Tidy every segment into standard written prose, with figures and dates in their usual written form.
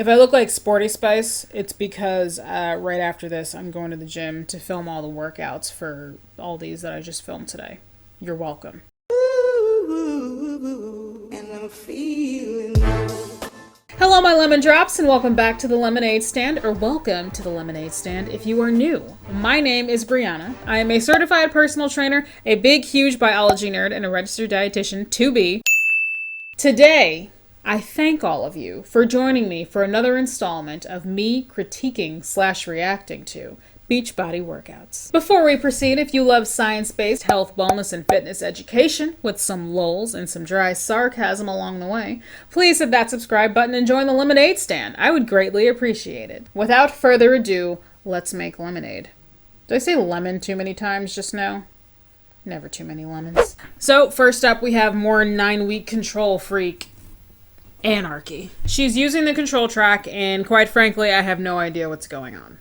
If I look like Sporty Spice, it's because right after this, I'm going to the gym to film all the workouts for all these that I just filmed today. You're welcome. And I'm feeling Hello, my lemon drops, and welcome back to the Lemonade Stand, or welcome to the Lemonade Stand if you are new. My name is Brianna. I am a certified personal trainer, a big, huge biology nerd, and a registered dietitian to be. Today, I thank all of you for joining me for another installment of me critiquing/reacting to Beachbody workouts. Before we proceed, if you love science-based health, wellness, and fitness education with some lulls and some dry sarcasm along the way, please hit that subscribe button and join the Lemonade Stand. I would greatly appreciate it. Without further ado, let's make lemonade. Did I say lemon too many times just now? Never too many lemons. So first up, we have more 9-week control freak anarchy. She's using the control track, and quite frankly, I have no idea what's going on.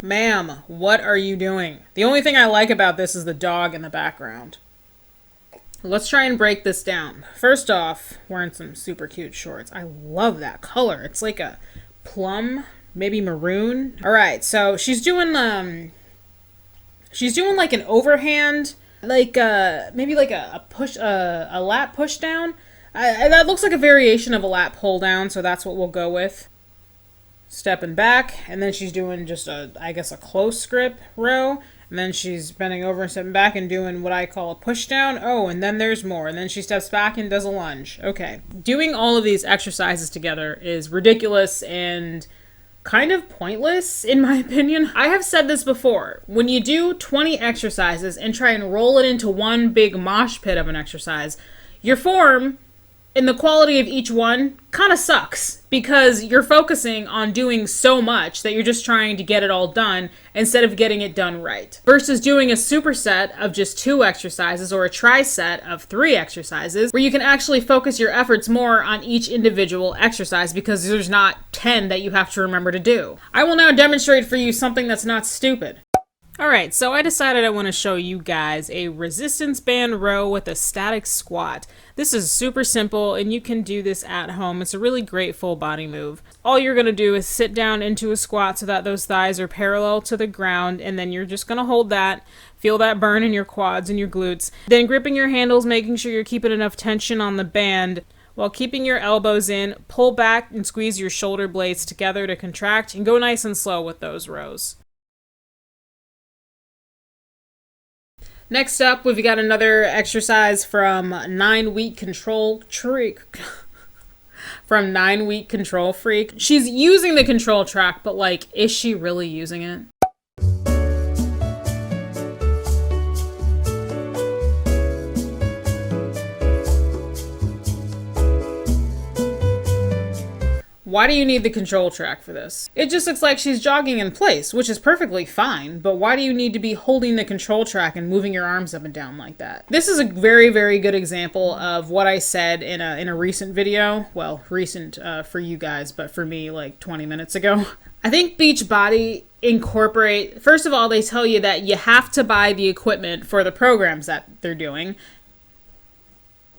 Ma'am, what are you doing? The only thing I like about this is the dog in the background. Let's try and break this down. First off, wearing some super cute shorts. I love that color. It's like a plum, maybe maroon. All right, so she's doing like an overhand, like maybe like a push, a lat push down. That looks like a variation of a lat pull down, so that's what we'll go with. Stepping back, and then she's doing just I guess a close grip row, and then she's bending over and stepping back and doing what I call a push down. Oh, and then there's more, and then she steps back and does a lunge. Okay, doing all of these exercises together is ridiculous and kind of pointless, in my opinion. I have said this before. When you do 20 exercises and try and roll it into one big mosh pit of an exercise, your form and the quality of each one kind of sucks because you're focusing on doing so much that you're just trying to get it all done instead of getting it done right. Versus doing a superset of just 2 exercises or a tri-set of 3 exercises where you can actually focus your efforts more on each individual exercise because there's not 10 that you have to remember to do. I will now demonstrate for you something that's not stupid. Alright, so I decided I want to show you guys a resistance band row with a static squat. This is super simple and you can do this at home. It's a really great full body move. All you're going to do is sit down into a squat so that those thighs are parallel to the ground, and then you're just going to hold that, feel that burn in your quads and your glutes. Then gripping your handles, making sure you're keeping enough tension on the band while keeping your elbows in, pull back and squeeze your shoulder blades together to contract, and go nice and slow with those rows. Next up, we've got another exercise from 9-week control freak. From 9-week control freak. She's using the control track, but like, is she really using it? Why do you need the control track for this? It just looks like she's jogging in place, which is perfectly fine, but why do you need to be holding the control track and moving your arms up and down like that? This is a very, very good example of what I said in a recent video. Well, recent for you guys, but for me, like 20 minutes ago. I think Beachbody incorporate, first of all, they tell you that you have to buy the equipment for the programs that they're doing.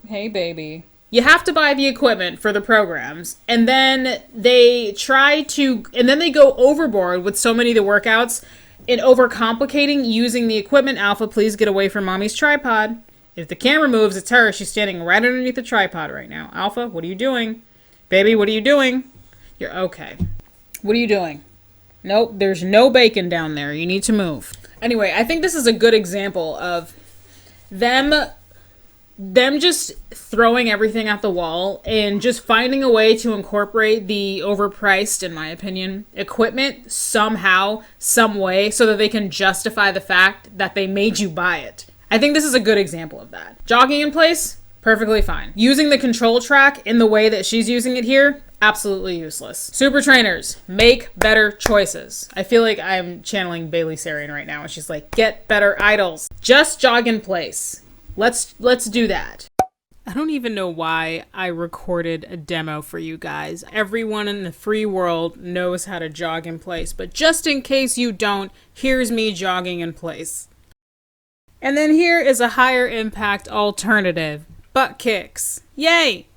Hey, baby. You have to buy the equipment for the programs, and then they go overboard with so many of the workouts in overcomplicating using the equipment. Alpha, please get away from mommy's tripod. If the camera moves, it's her. She's standing right underneath the tripod right now. Alpha, what are you doing? Baby, what are you doing? You're okay. What are you doing? Nope, there's no bacon down there. You need to move. Anyway, I think this is a good example of them just throwing everything at the wall and just finding a way to incorporate the overpriced, in my opinion, equipment somehow, some way, so that they can justify the fact that they made you buy it. I think this is a good example of that. Jogging in place, perfectly fine. Using the control track in the way that she's using it here, absolutely useless. Super trainers, make better choices. I feel like I'm channeling Bailey Sarian right now, and she's like, get better idols. Just jog in place. Let's do that. I don't even know why I recorded a demo for you guys. Everyone in the free world knows how to jog in place, but just in case you don't, here's me jogging in place. And then here is a higher impact alternative, butt kicks. Yay!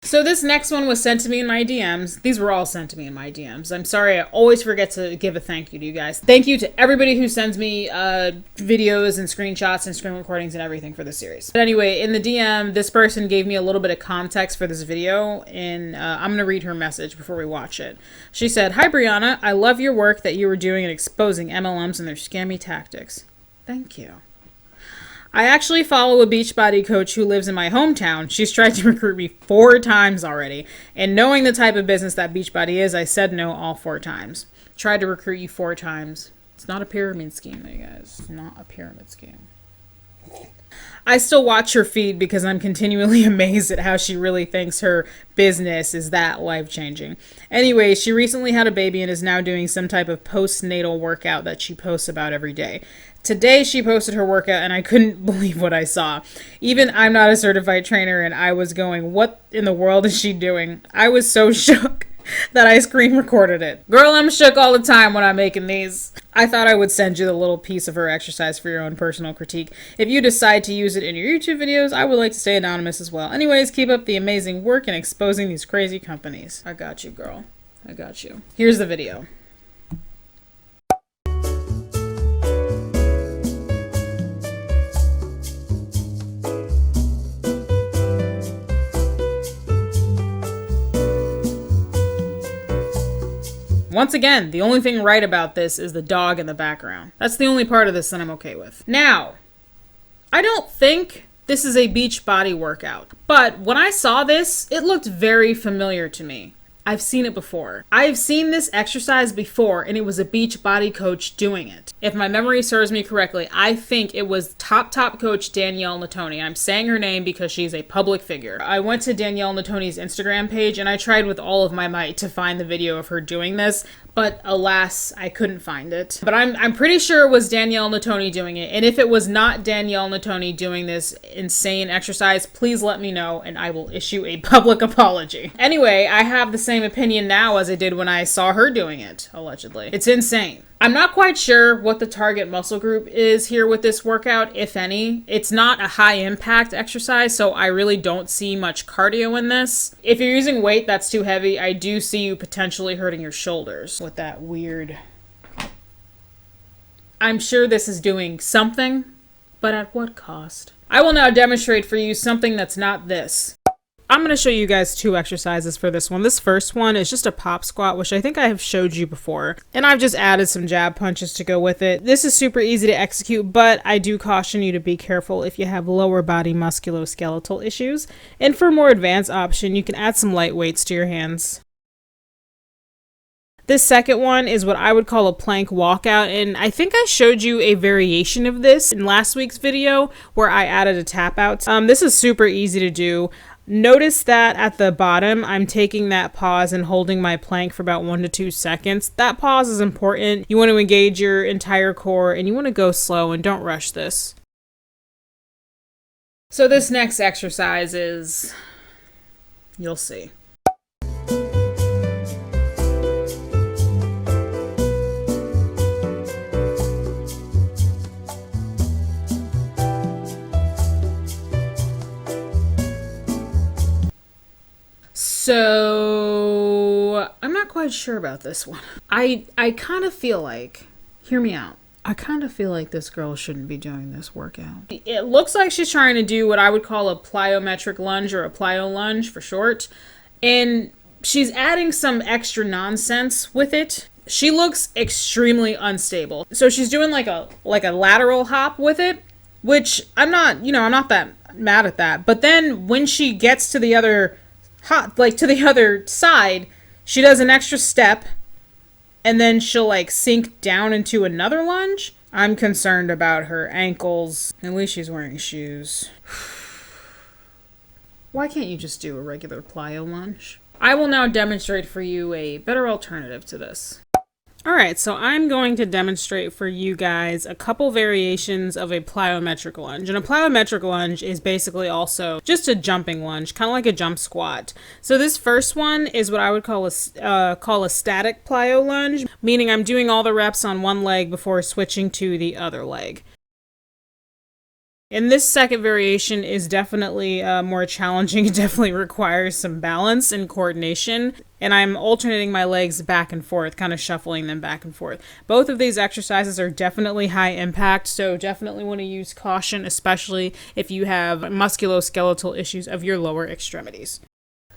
So this next one was sent to me in my DMs. These were all sent to me in my DMs. I'm sorry, I always forget to give a thank you to you guys. Thank you to everybody who sends me videos and screenshots and screen recordings and everything for this series. But anyway, in the DM, this person gave me a little bit of context for this video, and I'm going to read her message before we watch it. She said, "Hi Brianna, I love your work that you were doing in exposing MLMs and their scammy tactics." Thank you. I actually follow a Beachbody coach who lives in my hometown. She's tried to recruit me 4 times already. And knowing the type of business that Beachbody is, I said no all 4 times. Tried to recruit you 4 times. It's not a pyramid scheme, you guys. It's not a pyramid scheme. I still watch her feed because I'm continually amazed at how she really thinks her business is that life-changing. Anyway, she recently had a baby and is now doing some type of postnatal workout that she posts about every day. Today she posted her workout and I couldn't believe what I saw. Even I'm not a certified trainer and I was going, what in the world is she doing? I was so shook that I screen recorded it. Girl, I'm shook all the time when I'm making these. I thought I would send you the little piece of her exercise for your own personal critique. If you decide to use it in your YouTube videos, I would like to stay anonymous as well. Anyways, keep up the amazing work in exposing these crazy companies. I got you, girl. I got you. Here's the video. Once again, the only thing right about this is the dog in the background. That's the only part of this that I'm okay with. Now, I don't think this is a Beachbody workout, but when I saw this, it looked very familiar to me. I've seen it before. I've seen this exercise before, and it was a Beachbody coach doing it. If my memory serves me correctly, I think it was top coach Danielle Natoni. I'm saying her name because she's a public figure. I went to Danielle Natoni's Instagram page, and I tried with all of my might to find the video of her doing this, but alas, I couldn't find it. But I'm pretty sure it was Danielle Natoni doing it, and if it was not Danielle Natoni doing this insane exercise, please let me know, and I will issue a public apology. Anyway, I have the same opinion now as I did when I saw her doing it, allegedly. It's insane. I'm not quite sure what the target muscle group is here with this workout, if any. It's not a high impact exercise, so I really don't see much cardio in this. If you're using weight that's too heavy, I do see you potentially hurting your shoulders with that weird... I'm sure this is doing something, but at what cost? I will now demonstrate for you something that's not this. I'm going to show you guys 2 exercises for this one. This first one is just a pop squat, which I think I have showed you before. And I've just added some jab punches to go with it. This is super easy to execute, but I do caution you to be careful if you have lower body musculoskeletal issues. And for a more advanced option, you can add some light weights to your hands. This second one is what I would call a plank walkout, and I think I showed you a variation of this in last week's video where I added a tap out. This is super easy to do. Notice that at the bottom, I'm taking that pause and holding my plank for about 1 to 2 seconds. That pause is important. You want to engage your entire core and you want to go slow and don't rush this. So this next exercise is, you'll see. So, I'm not quite sure about this one. I kind of feel like, hear me out, I kind of feel like this girl shouldn't be doing this workout. It looks like she's trying to do what I would call a plyometric lunge, or a plyo lunge for short, and she's adding some extra nonsense with it. She looks extremely unstable. So she's doing like a lateral hop with it, which I'm not that mad at that. But then when she gets to the other to the other side, she does an extra step and then she'll sink down into another lunge. I'm concerned about her ankles. At least she's wearing shoes. Why can't you just do a regular plyo lunge? I will now demonstrate for you a better alternative to this. Alright, so I'm going to demonstrate for you guys a couple variations of a plyometric lunge. And a plyometric lunge is basically also just a jumping lunge, kind of like a jump squat. So this first one is what I would call a static plyo lunge, meaning I'm doing all the reps on one leg before switching to the other leg. And this second variation is definitely more challenging. It definitely requires some balance and coordination. And I'm alternating my legs back and forth, kind of shuffling them back and forth. Both of these exercises are definitely high impact, so definitely want to use caution, especially if you have musculoskeletal issues of your lower extremities.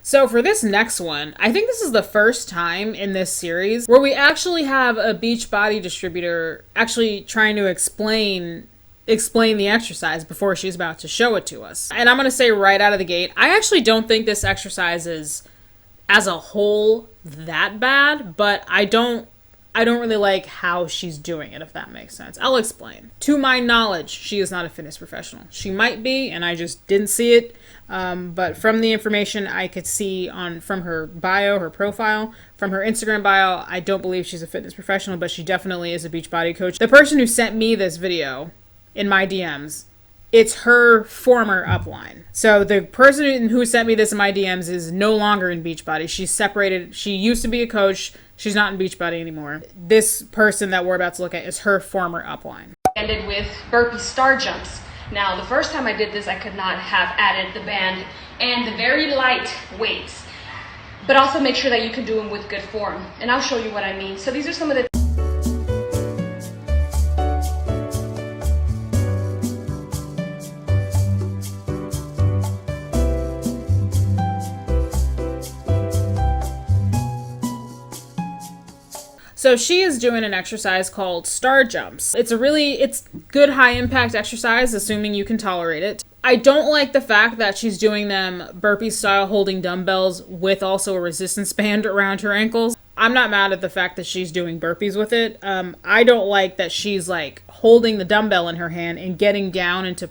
So for this next one, I think this is the first time in this series where we actually have a Beachbody distributor actually trying to explain the exercise before she's about to show it to us. And I'm going to say right out of the gate, I actually don't think this exercise is as a whole that bad, but I don't really like how she's doing it, if that makes sense. I'll explain. To my knowledge, she is not a fitness professional. She might be, and I just didn't see it. But from the information I could see from her bio, her profile, from her Instagram bio, I don't believe she's a fitness professional, but she definitely is a Beachbody coach. The person who sent me this video in my DMs, it's her former upline. So the person who sent me this in my DMs is no longer in Beachbody. She's separated. She used to be a coach. She's not in Beachbody anymore. This person that we're about to look at is her former upline. Ended with burpee star jumps. Now, the first time I did this, I could not have added the band and the very light weights, but also make sure that you can do them with good form. And I'll show you what I mean. So these are some of the So she is doing an exercise called star jumps. It's good high impact exercise, assuming you can tolerate it. I don't like the fact that she's doing them burpee style, holding dumbbells with also a resistance band around her ankles. I'm not mad at the fact that she's doing burpees with it. I don't like that she's like holding the dumbbell in her hand and getting down into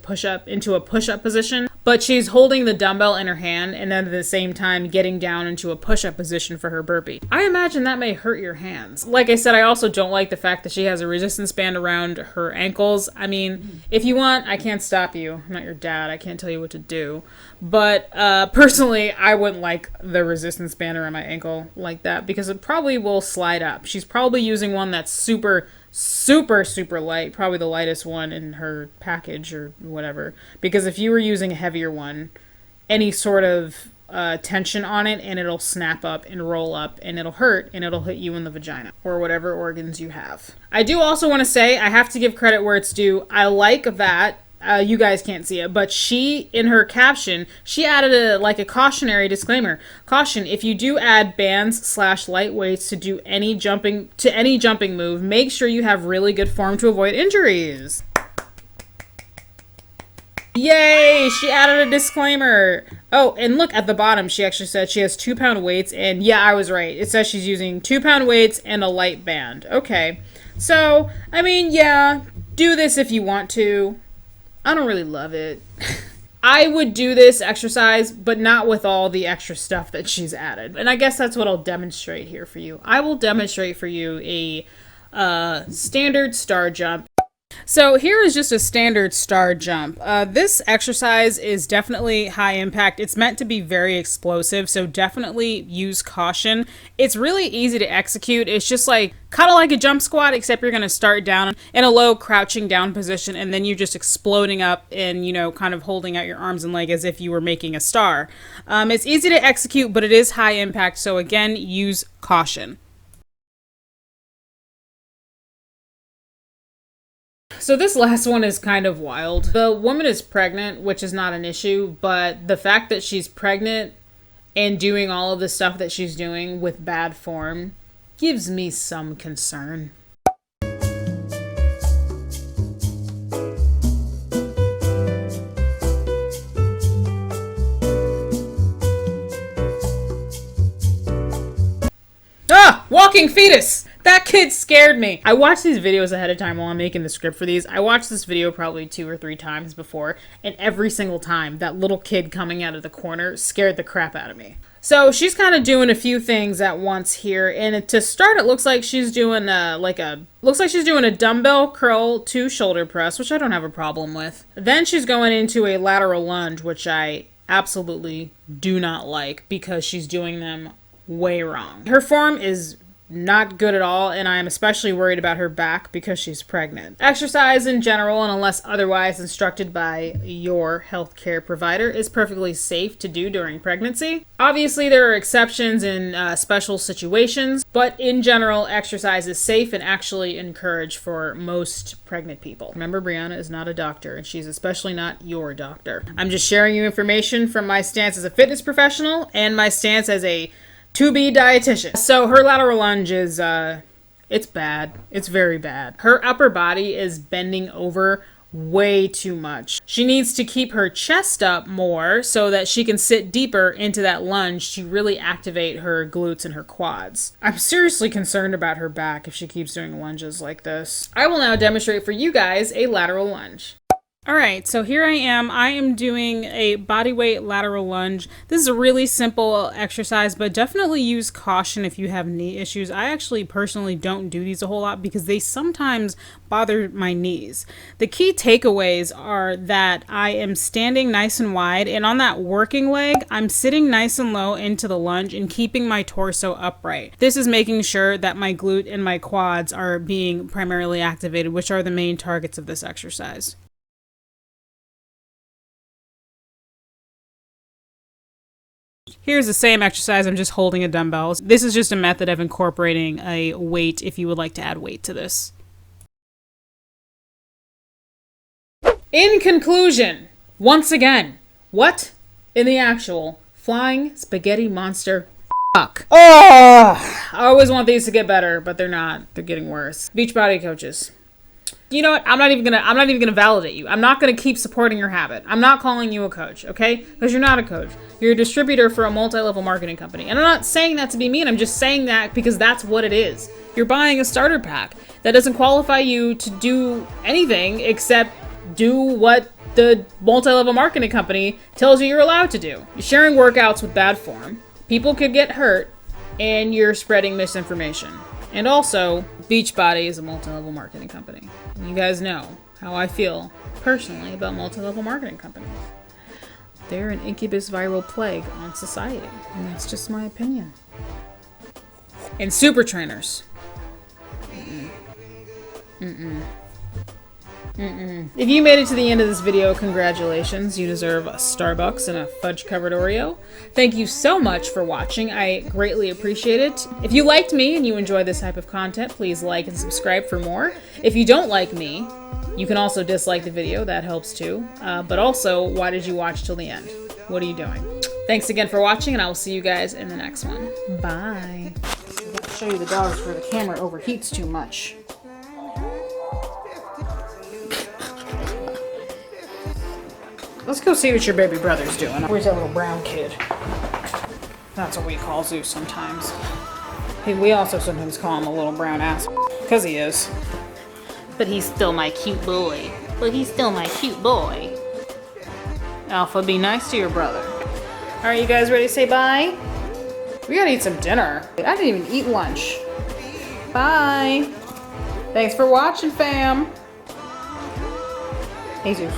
a push-up position, but she's holding the dumbbell in her hand and then at the same time getting down into a push-up position for her burpee. I imagine that may hurt your hands. Like I said, I also don't like the fact that she has a resistance band around her ankles. I mean, if you want, I can't stop you. I'm not your dad. I can't tell you what to do. But personally, I wouldn't like the resistance band around my ankle like that because it probably will slide up. She's probably using one that's super light, probably the lightest one in her package or whatever. Because if you were using a heavier one, any sort of tension on it and it'll snap up and roll up and it'll hurt and it'll hit you in the vagina or whatever organs you have. I do also want to say, I have to give credit where it's due. I like that. You guys can't see it, but she, in her caption, she added a cautionary disclaimer. Caution, if you do add bands / light weights to any jumping move, make sure you have really good form to avoid injuries. Yay! She added a disclaimer. Oh, and look at the bottom. She actually said she has 2-pound weights, and yeah, I was right. It says she's using 2-pound weights and a light band. Okay. So, I mean, yeah, do this if you want to. I don't really love it. I would do this exercise, but not with all the extra stuff that she's added. And I guess that's what I'll demonstrate here for you. I will demonstrate for you a standard star jump. So here is just a standard star jump. This exercise is definitely high impact. It's meant to be very explosive, so definitely use caution. It's really easy to execute. It's just like kind of like a jump squat, except you're going to start down in a low crouching down position, and then you're just exploding up and, kind of holding out your arms and leg as if you were making a star. It's easy to execute, but it is high impact, so again, use caution. So this last one is kind of wild. The woman is pregnant, which is not an issue, but the fact that she's pregnant and doing all of the stuff that she's doing with bad form gives me some concern. Ah! Walking fetus! That kid scared me. I watched these videos ahead of time while I'm making the script for these. I watched this video probably 2 or 3 times before, and every single time that little kid coming out of the corner scared the crap out of me. So she's kind of doing a few things at once here. And to start, it looks like she's doing looks like she's doing a dumbbell curl to shoulder press, which I don't have a problem with. Then she's going into a lateral lunge, which I absolutely do not like because she's doing them way wrong. Her form is not good at all, and I am especially worried about her back because she's pregnant. Exercise in general, and unless otherwise instructed by your healthcare provider, is perfectly safe to do during pregnancy. Obviously, there are exceptions in special situations, but in general, exercise is safe and actually encouraged for most pregnant people. Remember, Brianna is not a doctor, and she's especially not your doctor. I'm just sharing you information from my stance as a fitness professional and my stance as a to-be dietitian. So her lateral lunge is, it's bad. It's very bad. Her upper body is bending over way too much. She needs to keep her chest up more so that she can sit deeper into that lunge to really activate her glutes and her quads. I'm seriously concerned about her back if she keeps doing lunges like this. I will now demonstrate for you guys a lateral lunge. All right, so here I am doing a bodyweight lateral lunge. This is a really simple exercise, but definitely use caution if you have knee issues. I actually personally don't do these a whole lot because they sometimes bother my knees. The key takeaways are that I am standing nice and wide, and on that working leg, I'm sitting nice and low into the lunge and keeping my torso upright. This is making sure that my glute and my quads are being primarily activated, which are the main targets of this exercise. Here's the same exercise, I'm just holding a dumbbell. This is just a method of incorporating a weight if you would like to add weight to this. In conclusion, once again, what in the actual flying spaghetti monster fuck? Oh, I always want these to get better, but they're not. They're getting worse. Beachbody coaches. You know what? I'm not even gonna validate you. I'm not gonna keep supporting your habit. I'm not calling you a coach, okay? Because you're not a coach. You're a distributor for a multi-level marketing company. And I'm not saying that to be mean. I'm just saying that because that's what it is. You're buying a starter pack. That doesn't qualify you to do anything except do what the multi-level marketing company tells you you're allowed to do. You're sharing workouts with bad form. People could get hurt, and you're spreading misinformation. And also, Beachbody is a multi-level marketing company. You guys know how I feel personally about multi-level marketing companies. They're an incubus viral plague on society, and that's just my opinion. And super trainers. If you made it to the end of this video, congratulations. You deserve a Starbucks and a fudge-covered Oreo. Thank you so much for watching. I greatly appreciate it. If you liked me and you enjoy this type of content, please like and subscribe for more. If you don't like me, you can also dislike the video. That helps too. But also, why did you watch till the end? What are you doing? Thanks again for watching, and I will see you guys in the next one. Bye. I gotta show you the dogs before the camera overheats too much. Let's go see what your baby brother's doing. Where's that little brown kid? That's what we call Zeus sometimes. Hey, we also sometimes call him a little brown ass. Because he is. But he's still my cute boy. Alpha, be nice to your brother. Alright, you guys ready to say bye? We gotta eat some dinner. I didn't even eat lunch. Bye. Thanks for watching, fam. Hey, Zeus.